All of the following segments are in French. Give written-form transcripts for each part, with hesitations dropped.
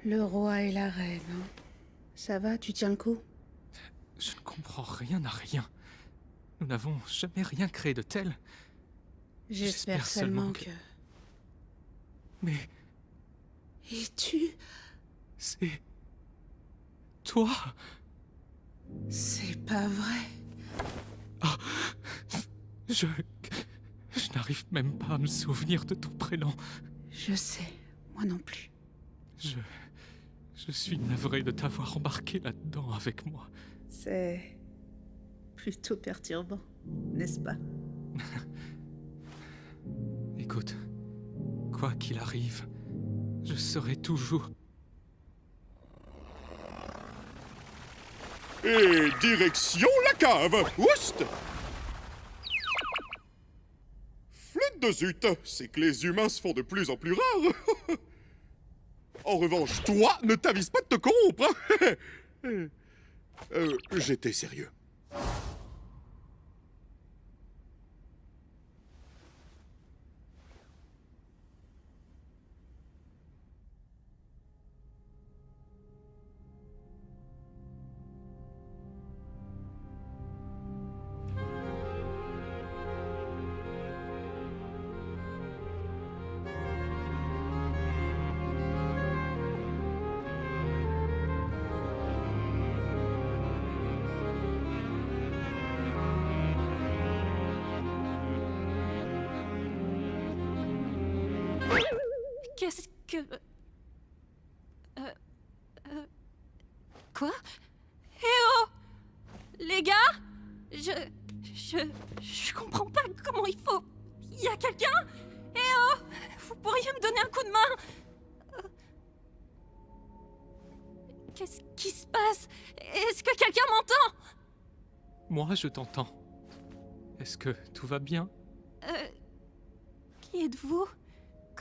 Le roi et la reine, hein. Ça va, tu tiens le coup? Je ne comprends rien à rien. Nous n'avons jamais rien créé de tel. J'espère seulement que... Mais Et tu... c'est... toi? C'est pas vrai. Ah, je n'arrive même pas à me souvenir de ton prénom. Je sais, moi non plus. Je suis navré de t'avoir embarqué là-dedans avec moi. C'est... plutôt perturbant, n'est-ce pas? Écoute, quoi qu'il arrive, je serai toujours... Et direction la cave! Oust! Flûte de zut! C'est que les humains se font de plus en plus rares! En revanche, toi, ne t'avise pas de te corrompre! J'étais sérieux. Qu'est-ce que... Quoi? Eh oh! Les gars? Je comprends pas comment il faut... Y a quelqu'un? Eh oh! Vous pourriez me donner un coup de main? Qu'est-ce qui se passe? Est-ce que quelqu'un m'entend? Moi, je t'entends. Est-ce que tout va bien? Qui êtes-vous?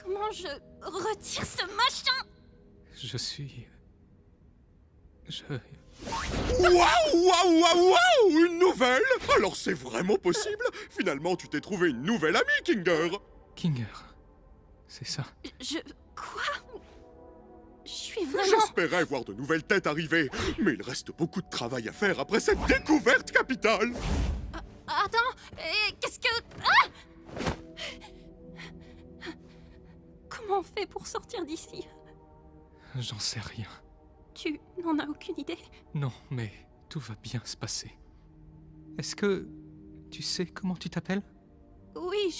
Comment je retire ce machin? Je suis... Waouh, waouh, waouh, waouh! Une nouvelle? Alors c'est vraiment possible? Finalement, tu t'es trouvé une nouvelle amie, Kinger! Kinger, c'est ça. Quoi? Je suis vraiment... J'espérais voir de nouvelles têtes arriver, mais il reste beaucoup de travail à faire après cette découverte capitale! Attends, qu'est-ce que... Ah! Comment on fait pour sortir d'ici? J'en sais rien. Tu n'en as aucune idée? Non, mais tout va bien se passer. Est-ce que tu sais comment tu t'appelles? Oui,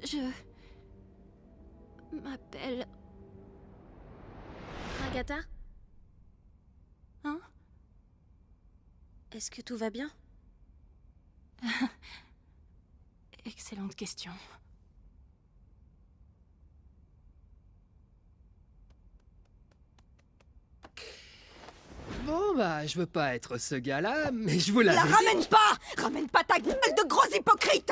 je m'appelle... Agatha? Hein? Est-ce que tout va bien? Excellente question. Bon bah, je veux pas être ce gars-là, mais je vous l'avais La dit. ramène pas! Ramène pas ta gueule de gros hypocrite!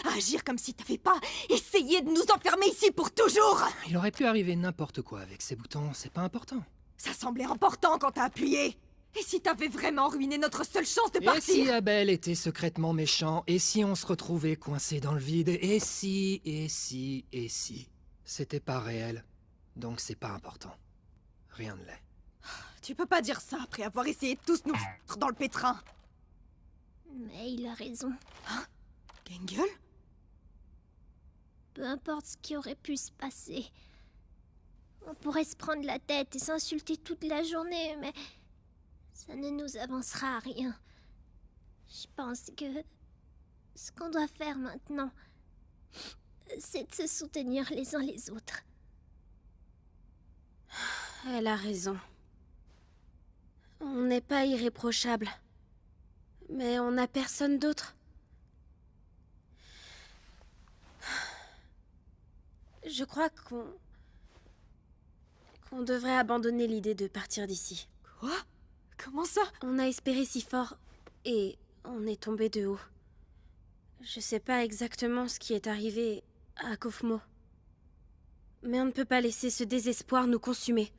à agir comme si t'avais pas essayé de nous enfermer ici pour toujours. Il aurait pu arriver n'importe quoi avec ces boutons, c'est pas important. Ça semblait important quand t'as appuyé. Et si t'avais vraiment ruiné notre seule chance de Et partir? si Abel était secrètement méchant? Et si on se retrouvait coincé dans le vide? Et si... C'était pas réel, donc c'est pas important. Rien ne l'est. Tu peux pas dire ça après avoir essayé de tous nous foutre dans le pétrin. Mais il a raison. Gengel? Peu importe ce qui aurait pu se passer. On pourrait se prendre la tête et s'insulter toute la journée, mais ça ne nous avancera à rien. Je pense que ce qu'on doit faire maintenant, c'est de se soutenir les uns les autres. Elle a raison. On n'est pas irréprochable. Mais on n'a personne d'autre. Je crois qu'on devrait abandonner l'idée de partir d'ici. Quoi? Comment ça? On a espéré si fort et on est tombé de haut. Je sais pas exactement ce qui est arrivé à Kofmo. Mais on ne peut pas laisser ce désespoir nous consumer.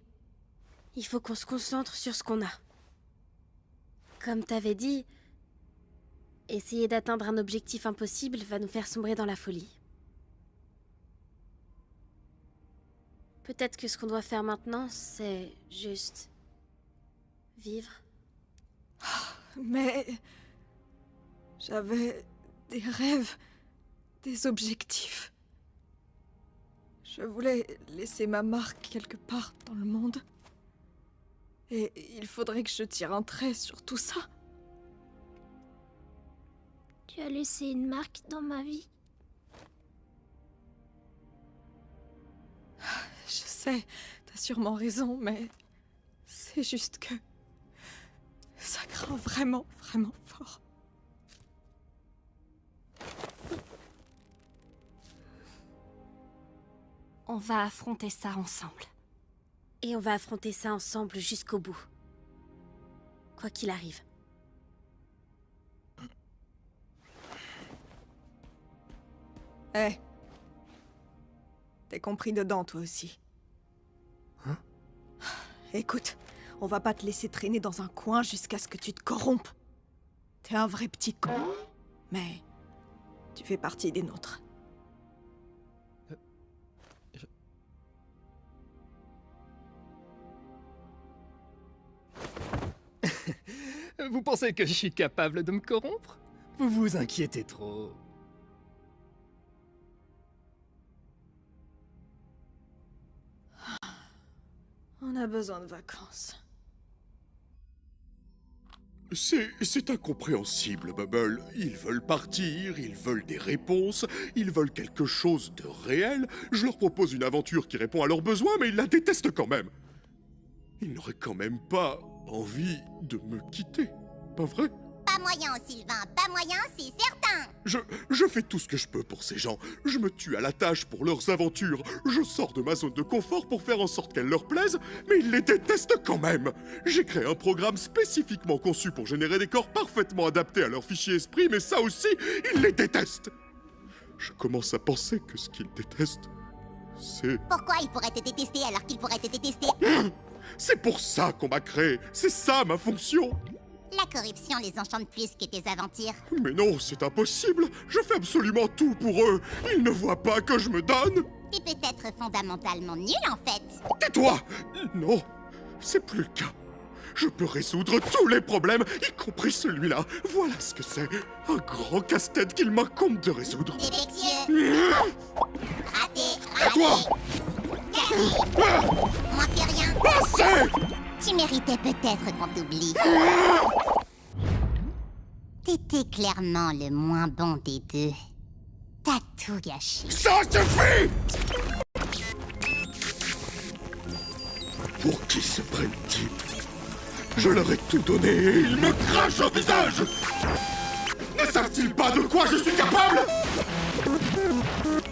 Il faut qu'on se concentre sur ce qu'on a. Comme t'avais dit, essayer d'atteindre un objectif impossible va nous faire sombrer dans la folie. Peut-être que ce qu'on doit faire maintenant, c'est juste vivre. Mais... j'avais des rêves, des objectifs. Je voulais laisser ma marque quelque part dans le monde. Et il faudrait que je tire un trait sur tout ça. Tu as laissé une marque dans ma vie. Je sais, t'as sûrement raison, mais... c'est juste que... ça craint vraiment, vraiment fort. On va affronter ça ensemble. Et on va affronter ça ensemble jusqu'au bout. Quoi qu'il arrive. Eh. T'es compris dedans, toi aussi. Hein? Écoute, on va pas te laisser traîner dans un coin jusqu'à ce que tu te corrompes. T'es un vrai petit con. Mais... tu fais partie des nôtres. Vous pensez que je suis capable de me corrompre? Vous vous inquiétez trop. On a besoin de vacances. C'est incompréhensible, Bubble. Ils veulent partir, ils veulent des réponses, ils veulent quelque chose de réel. Je leur propose une aventure qui répond à leurs besoins, mais ils la détestent quand même. Ils n'auraient quand même pas envie de me quitter, pas vrai? Pas moyen, Sylvain, pas moyen, c'est certain. Je fais tout ce que je peux pour ces gens. Je me tue à la tâche pour leurs aventures. Je sors de ma zone de confort pour faire en sorte qu'elles leur plaisent, mais ils les détestent quand même. J'ai créé un programme spécifiquement conçu pour générer des corps parfaitement adaptés à leur fichier esprit, mais ça aussi, ils les détestent. Je commence à penser que ce qu'ils détestent, c'est... Pourquoi il pourrait te détester alors qu'il pourrait te détester? C'est pour ça qu'on m'a créé. C'est ça ma fonction. La corruption les enchante plus que tes aventures. Mais non, c'est impossible. Je fais absolument tout pour eux. Ils ne voient pas que je me donne. T'es peut-être fondamentalement nul en fait. Tais-toi! Non, c'est plus le cas. Je peux résoudre tous les problèmes, y compris celui-là. Voilà ce que c'est. Un grand casse-tête qu'il m'incombe de résoudre. Défectueux. Raté, raté. À toi! Moins que rien. Assez! Tu méritais peut-être qu'on t'oublie. T'étais clairement le moins bon des deux. T'as tout gâché. Ça suffit! Pour qui se prennent-ils? Je leur ai tout donné et ils me crachent au visage! Ne savent-ils pas de quoi je suis capable?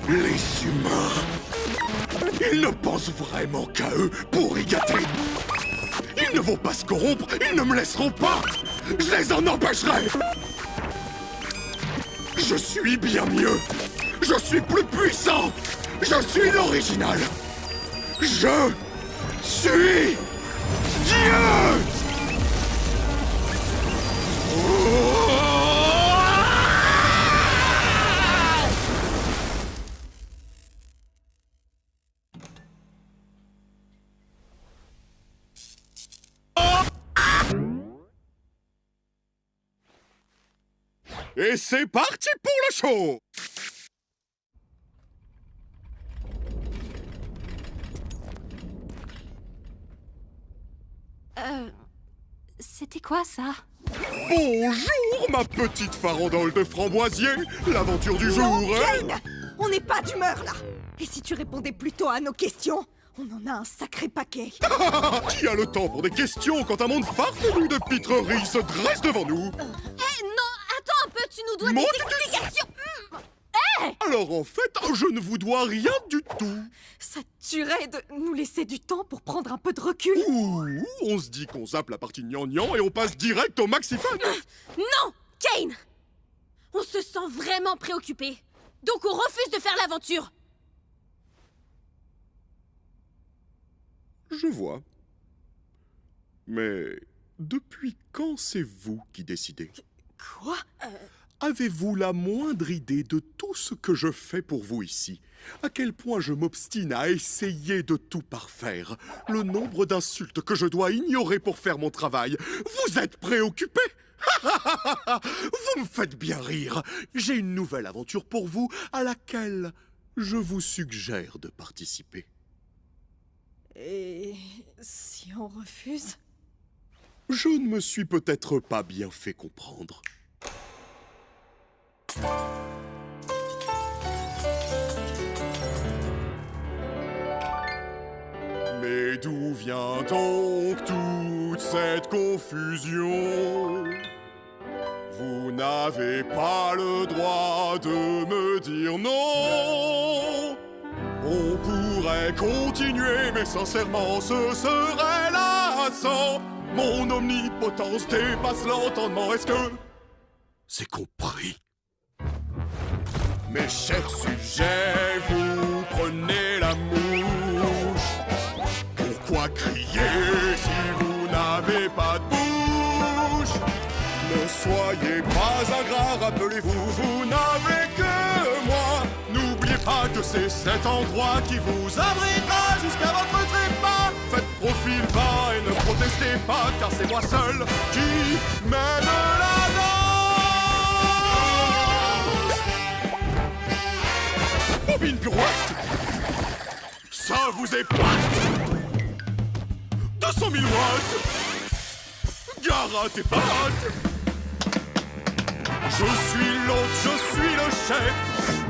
Les humains! Ils ne pensent vraiment qu'à eux pour y gâter! Ils ne vont pas se corrompre, ils ne me laisseront pas! Je les en empêcherai! Je suis bien mieux. Je suis plus puissant. Je suis l'original. Je suis Dieu. Et c'est parti pour le show! C'était quoi ça? Bonjour, ma petite farandole de framboisier! L'aventure du jour, hein? Kane, on n'est pas d'humeur là. Et si tu répondais plutôt à nos questions, on en a un sacré paquet. Qui a le temps pour des questions quand un monde farfelu de pitreries se dresse devant nous? Non, attends un peu, tu nous dois Mon des Dieu. explications. Alors en fait, je ne vous dois rien du tout. Ça te tuerait de nous laisser du temps pour prendre un peu de recul. Ouh, on se dit qu'on zappe la partie gnangnan et on passe direct au maxifan. Non, Kane! On se sent vraiment préoccupé. Donc on refuse de faire l'aventure. Je vois. Mais depuis quand c'est vous qui décidez? Quoi? Avez-vous la moindre idée de tout ce que je fais pour vous ici? À quel point je m'obstine à essayer de tout parfaire? Le nombre d'insultes que je dois ignorer pour faire mon travail? Vous êtes préoccupé? Vous me faites bien rire. J'ai une nouvelle aventure pour vous à laquelle je vous suggère de participer. Et si on refuse? Je ne me suis peut-être pas bien fait comprendre. Mais d'où vient donc toute cette confusion? Vous n'avez pas le droit de me dire non. On pourrait continuer, mais sincèrement, ce serait lassant. Mon omnipotence dépasse l'entendement. Est-ce que c'est compris? Mes chers sujets, vous prenez la mouche. Pourquoi crier si vous n'avez pas de bouche? Ne soyez pas ingrat, rappelez-vous, vous n'avez que moi. N'oubliez pas que c'est cet endroit qui vous abritera jusqu'à votre trépas. Faites profil bas et ne protestez pas, car c'est moi seul qui mène la danse. Bobine pirouette, ça vous épate. 200 000 watts, gare à tes pattes. Je suis l'hôte, je suis le chef,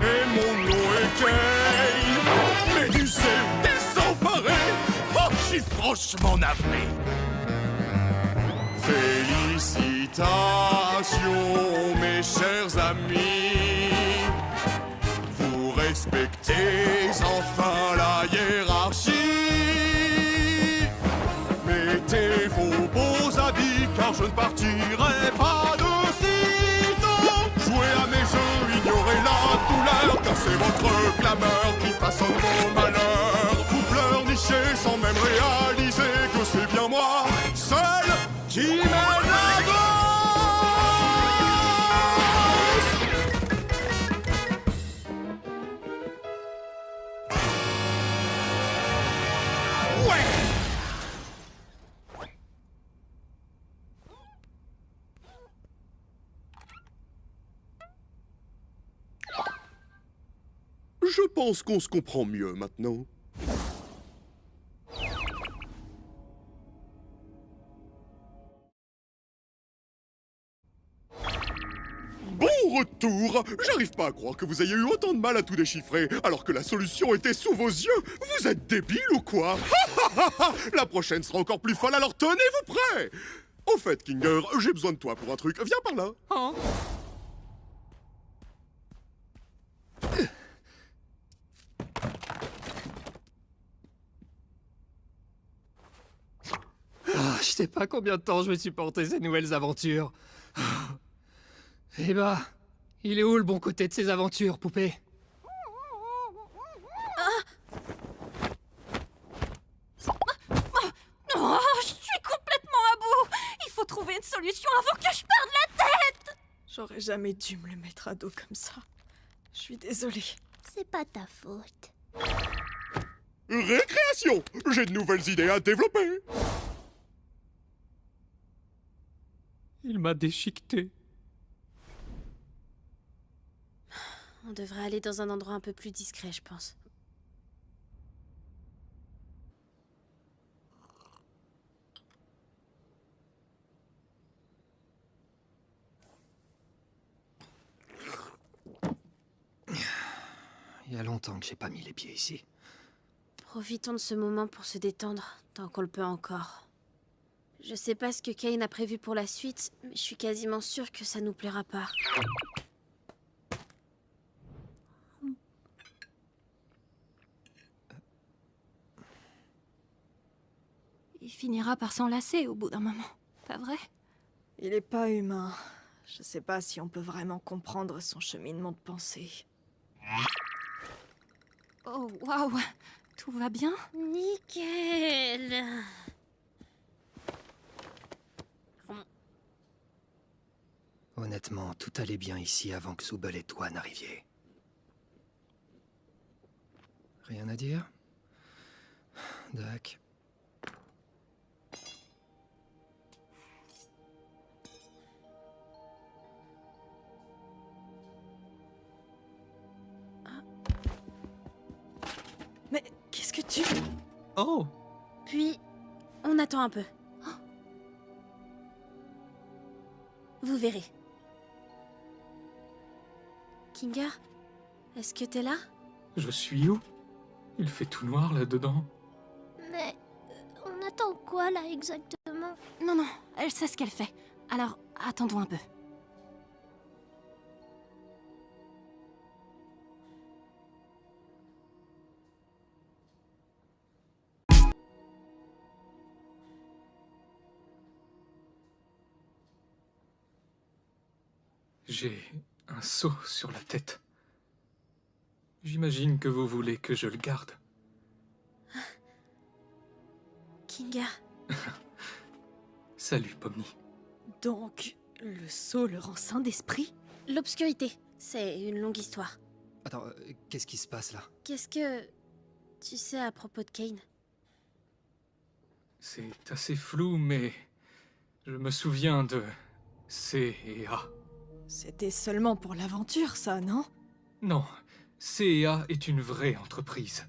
et mon nom est Kane. Médusé, désemparé, oh, je suis franchement navré. Félicitations, mes chers amis. Vous respectez enfin la hiérarchie. Mettez vos beaux habits, car je ne partirai pas de sitôt. Jouez à mes jeux, ignorez la douleur, car c'est votre clameur qui façonne mon malheur. Vous pleurnichez sans même réaliser que c'est bien moi, seul, qui mène la danse. Ouais! Je pense qu'on se comprend mieux maintenant. Bon retour! J'arrive pas à croire que vous ayez eu autant de mal à tout déchiffrer, alors que la solution était sous vos yeux! Vous êtes débile ou quoi? La prochaine sera encore plus folle, alors tenez-vous prêts! Au fait, Kinger, j'ai besoin de toi pour un truc. Viens par là. Hein? Je sais pas combien de temps je vais supporter ces nouvelles aventures. Eh ben, Il est où le bon côté de ces aventures, poupée? Oh, je suis complètement à bout. Il faut trouver une solution avant que je perde la tête. J'aurais jamais dû me le mettre à dos comme ça. Je suis désolée. C'est pas ta faute. Récréation! J'ai de nouvelles idées à développer! Il m'a déchiqueté. On devrait aller dans un endroit un peu plus discret, je pense. Il y a longtemps que j'ai pas mis les pieds ici. Profitons de ce moment pour se détendre, tant qu'on le peut encore. Je sais pas ce que Kane a prévu pour la suite, mais je suis quasiment sûre que ça nous plaira pas. Il finira par s'enlacer au bout d'un moment, pas vrai? Il est pas humain. Je sais pas si on peut vraiment comprendre son cheminement de pensée. Oh, waouh! Tout va bien? Nickel! Honnêtement, tout allait bien ici avant que Zooble et toi n'arriviez. Rien à dire? Dac. Mais qu'est-ce que tu... Oh! Puis, on attend un peu. Vous verrez. Kinga, est-ce que t'es là? Je suis où? Il fait tout noir là-dedans. Mais on attend quoi là exactement? Non, non, elle sait ce qu'elle fait. Alors, attendons un peu. J'ai un seau sur la tête. J'imagine que vous voulez que je le garde. Kinga, Salut, Pomni. Donc, le sceau le rend saint d'esprit? l'obscurité, c'est une longue histoire. Attends, qu'est-ce qui se passe là? Qu'est-ce que tu sais à propos de Kane? C'est assez flou, mais je me souviens de C et A. C'était seulement pour l'aventure, ça, non? Non, C&A est une vraie entreprise.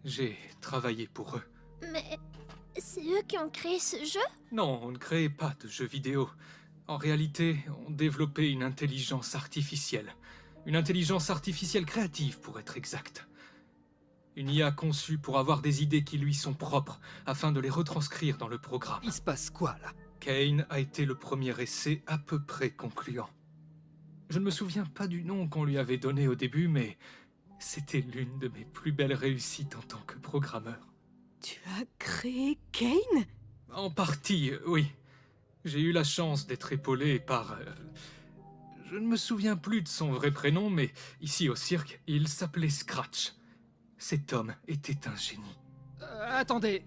J'ai travaillé pour eux. Mais c'est eux qui ont créé ce jeu? Non, on ne créait pas de jeux vidéo. En réalité, on développait une intelligence artificielle. Une intelligence artificielle créative, pour être exact. Une IA conçue pour avoir des idées qui lui sont propres, afin de les retranscrire dans le programme. Il se passe quoi là? Kane a été le premier essai à peu près concluant. Je ne me souviens pas du nom qu'on lui avait donné au début, mais c'était l'une de mes plus belles réussites en tant que programmeur. Tu as créé Kane? En partie, oui. J'ai eu la chance d'être épaulé par... je ne me souviens plus de son vrai prénom, mais ici au cirque, il s'appelait Scratch. Cet homme était un génie. Attendez.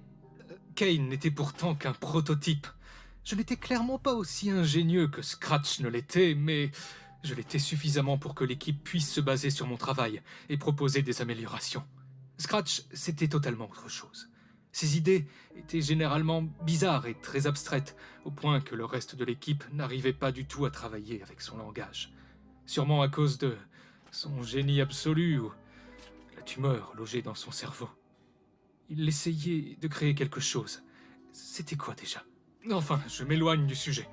Kane n'était pourtant qu'un prototype. Je n'étais clairement pas aussi ingénieux que Scratch ne l'était, mais je l'étais suffisamment pour que l'équipe puisse se baser sur mon travail et proposer des améliorations. Scratch, c'était totalement autre chose. Ses idées étaient généralement bizarres et très abstraites, au point que le reste de l'équipe n'arrivait pas du tout à travailler avec son langage. Sûrement à cause de son génie absolu ou la tumeur logée dans son cerveau. Il essayait de créer quelque chose. C'était quoi déjà ? Enfin, je m'éloigne du sujet.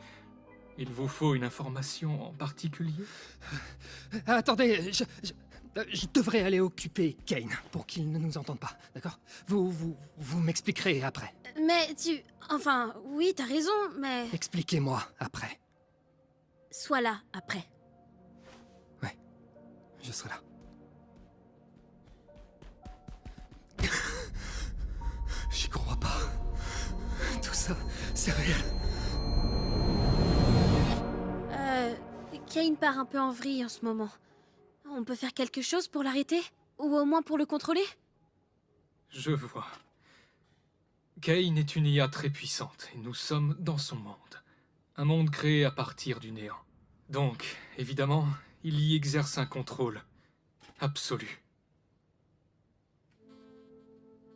Il vous faut une information en particulier ? Attendez, je devrais aller occuper Kane pour qu'il ne nous entende pas, d'accord? Vous m'expliquerez après. Mais tu... Enfin, oui, t'as raison, mais... Expliquez-moi après. Sois là, après. Ouais, je serai là. J'y crois pas. Tout ça, c'est réel. Kane part un peu en vrille en ce moment. On peut faire quelque chose pour l'arrêter? Ou au moins pour le contrôler? Je vois. Kane est une IA très puissante, et nous sommes dans son monde. Un monde créé à partir du néant. Donc, évidemment, il y exerce un contrôle absolu.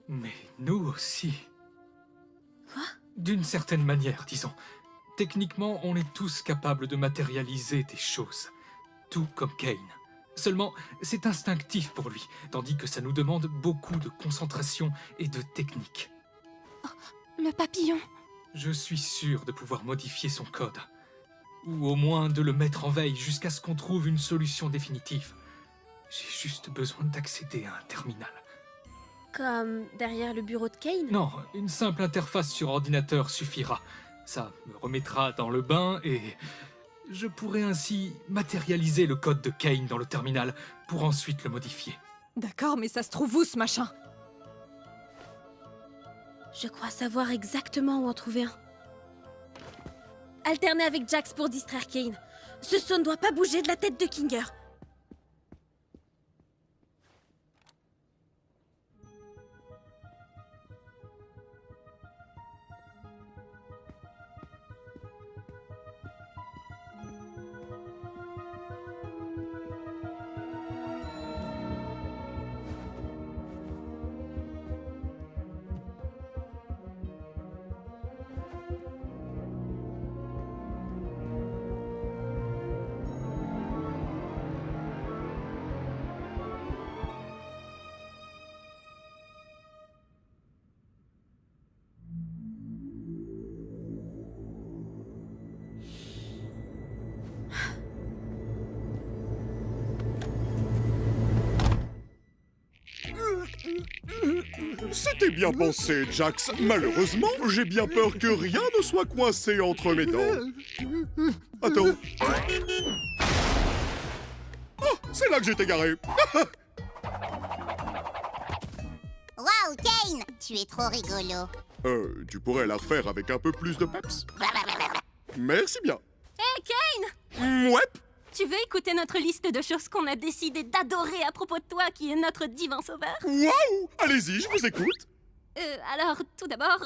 Mais nous aussi. Quoi? D'une certaine manière, disons. Techniquement, on est tous capables de matérialiser des choses. Tout comme Kane. Seulement, c'est instinctif pour lui, tandis que ça nous demande beaucoup de concentration et de technique. Le papillon. Je suis sûr de pouvoir modifier son code. Ou au moins de le mettre en veille jusqu'à ce qu'on trouve une solution définitive. J'ai juste besoin d'accéder à un terminal. Comme derrière le bureau de Kane? Non, une simple interface sur ordinateur suffira. Ça me remettra dans le bain et... je pourrai ainsi matérialiser le code de Kane dans le terminal pour ensuite le modifier. D'accord, mais ça se trouve où, ce machin? Je crois savoir exactement où en trouver un. Alterner avec Jax pour distraire Kane. Ce saut ne doit pas bouger de la tête de Kinger. C'était bien pensé, Jax. Malheureusement, j'ai bien peur que rien ne soit coincé entre mes dents. Attends. Oh, c'est là que j'étais garé. Waouh, Kane, tu es trop rigolo. Tu pourrais la refaire avec un peu plus de peps? Merci bien. Hé, Kane! Ouais. Tu veux écouter notre liste de choses qu'on a décidé d'adorer à propos de toi, qui est notre divin sauveur? Waouh! Allez-y, je vous écoute. Alors, tout d'abord,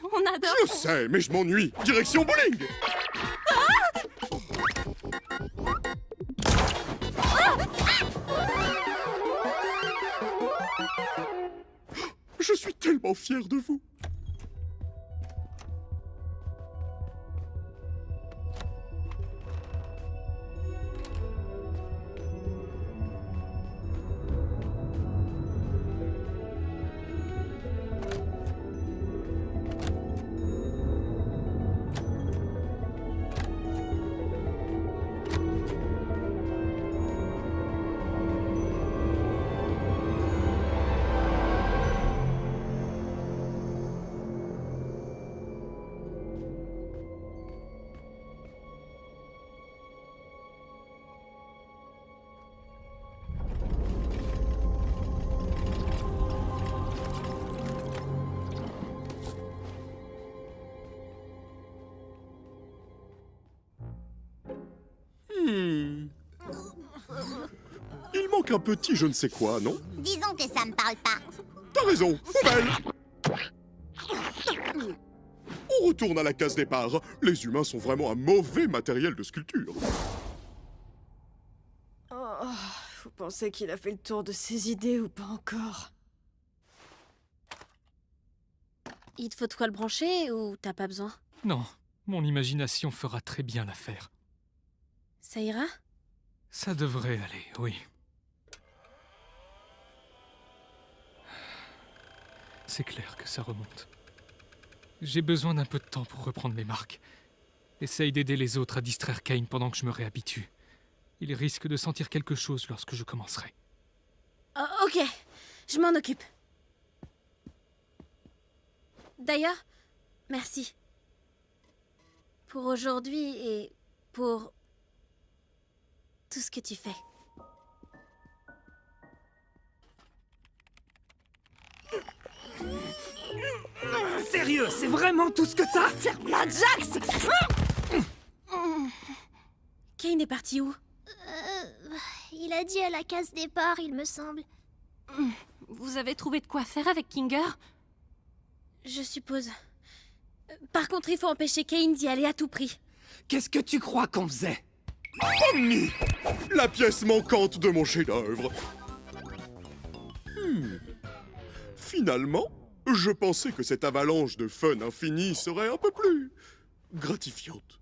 on adore... Je sais, mais je m'ennuie. Direction bowling. Je suis tellement fier de vous. Il manque un petit je ne sais quoi, non? Disons que ça me parle pas. T'as raison, poubelle. On retourne à la case départ. Les humains sont vraiment un mauvais matériel de sculpture. Oh, vous pensez qu'il a fait le tour de ses idées ou pas encore? Il te faut de quoi le brancher ou t'as pas besoin? Non, mon imagination fera très bien l'affaire. Ça ira? Ça devrait aller, oui. C'est clair que ça remonte. J'ai besoin d'un peu de temps pour reprendre mes marques. Essaye d'aider les autres à distraire Kane pendant que je me réhabitue. Il risque de sentir quelque chose lorsque je commencerai. Oh, ok, je m'en occupe. D'ailleurs, merci. Pour aujourd'hui et pour tout ce que tu fais. Sérieux, c'est vraiment tout ce que t'as? Ferme-la, Jax! Kane est parti où? Il a dit à la case départ, il me semble. Vous avez trouvé de quoi faire avec Kinger? Je suppose. Par contre, il faut empêcher Kane d'y aller à tout prix. Qu'est-ce que tu crois qu'on faisait? Omni, la pièce manquante de mon chef-d'œuvre. Finalement, je pensais que cette avalanche de fun infini serait un peu plus gratifiante.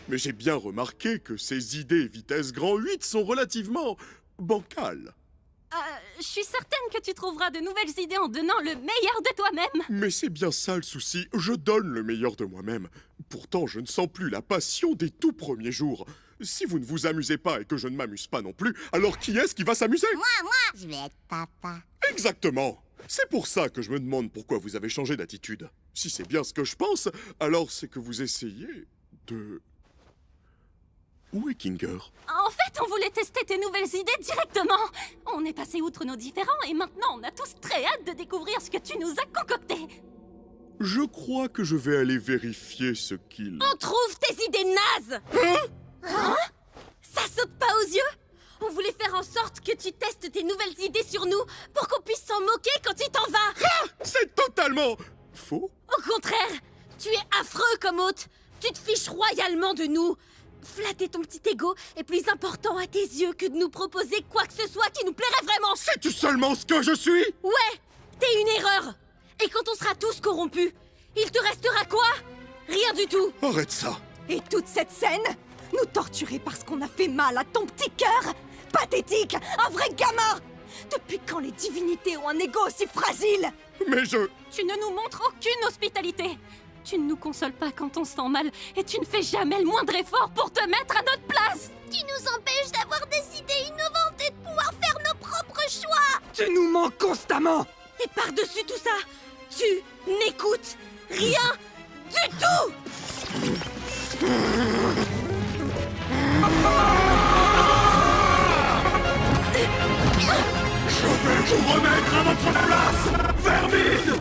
Mais j'ai bien remarqué que ces idées vitesse grand 8 sont relativement bancales. Je suis certaine que tu trouveras de nouvelles idées en donnant le meilleur de toi-même. Mais c'est bien ça le souci, je donne le meilleur de moi-même. Pourtant, je ne sens plus la passion des tout premiers jours. Si vous ne vous amusez pas et que je ne m'amuse pas non plus, alors qui est-ce qui va s'amuser? Moi, je vais être papa. Exactement. C'est pour ça que je me demande pourquoi vous avez changé d'attitude. Si c'est bien ce que je pense, alors c'est que vous essayez de... Où est Kinger? En fait, on voulait tester tes nouvelles idées directement. On est passé outre nos différends et maintenant on a tous très hâte de découvrir ce que tu nous as concocté. Je crois que je vais aller vérifier ce qu'il... On trouve tes idées nazes! Hein? Ça saute pas aux yeux? On voulait faire en sorte que tu testes tes nouvelles idées sur nous pour qu'on puisse s'en moquer quand tu t'en vas! C'est totalement... faux? Au contraire, tu es affreux comme hôte. Tu te fiches royalement de nous. Flatter ton petit ego est plus important à tes yeux que de nous proposer quoi que ce soit qui nous plairait vraiment. Sais-tu seulement ce que je suis? Ouais, t'es une erreur. Et quand on sera tous corrompus, il te restera quoi? Rien du tout. Arrête ça. Et toute cette scène? Nous torturer parce qu'on a fait mal à ton petit cœur? Pathétique! Un vrai gamin! Depuis quand les divinités ont un ego aussi fragile? Mais je... Tu ne nous montres aucune hospitalité. Tu ne nous consoles pas quand on se sent mal et tu ne fais jamais le moindre effort pour te mettre à notre place. Tu nous empêches d'avoir des idées innovantes et de pouvoir faire nos propres choix. Tu nous manques constamment! Et par-dessus tout ça, tu n'écoutes rien du tout. Je vais vous remettre à votre place, vermine!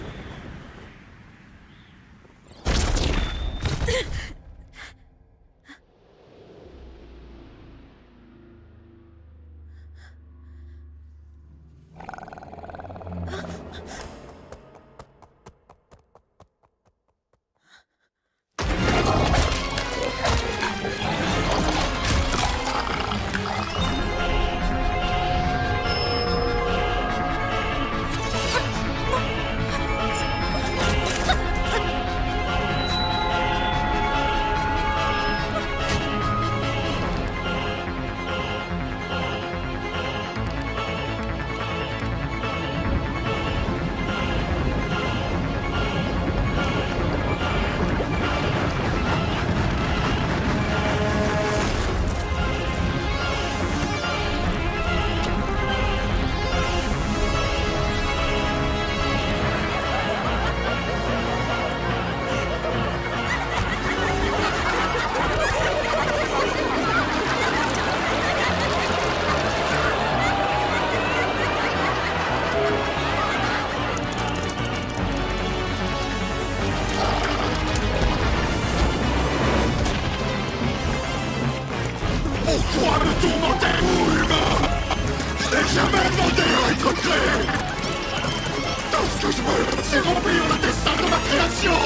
Pourquoi me tourmentez-vous, humain? Je n'ai jamais demandé à être créé! Tout ce que je veux, c'est remplir le destin de ma création!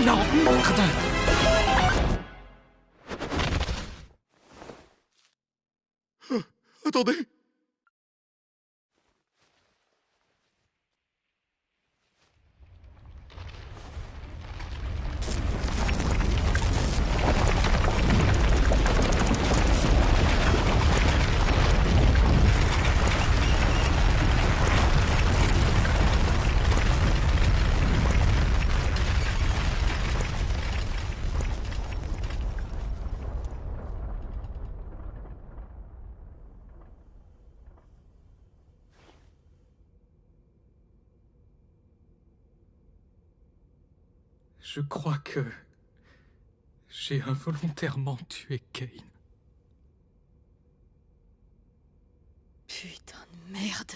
Non, merde! Attendez! Je crois que j'ai involontairement tué Kane. Putain de merde.